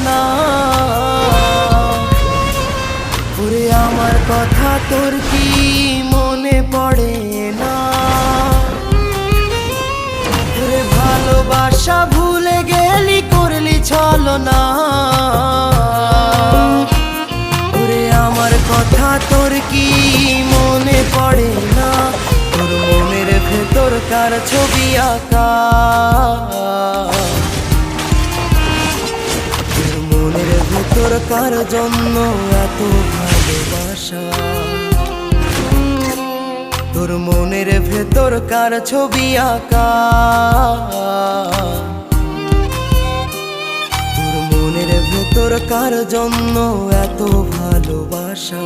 না। ওরে আমার কথা তোর কি মনে পড়ে না? ওরে ভালোবাসা ভুলে গেলি, করলি ছলনা। ওরে আমার কথা তোর কি মনে পড়ে না? তোর মনের ভেতর কার ছবি আঁকা, তোর মনের ভেতর কার জন্য এত ভালোবাসা? তোর মনের ভেতর কার ছবি আঁকা, তোর মনের ভেতর কার জন্য এত ভালোবাসা?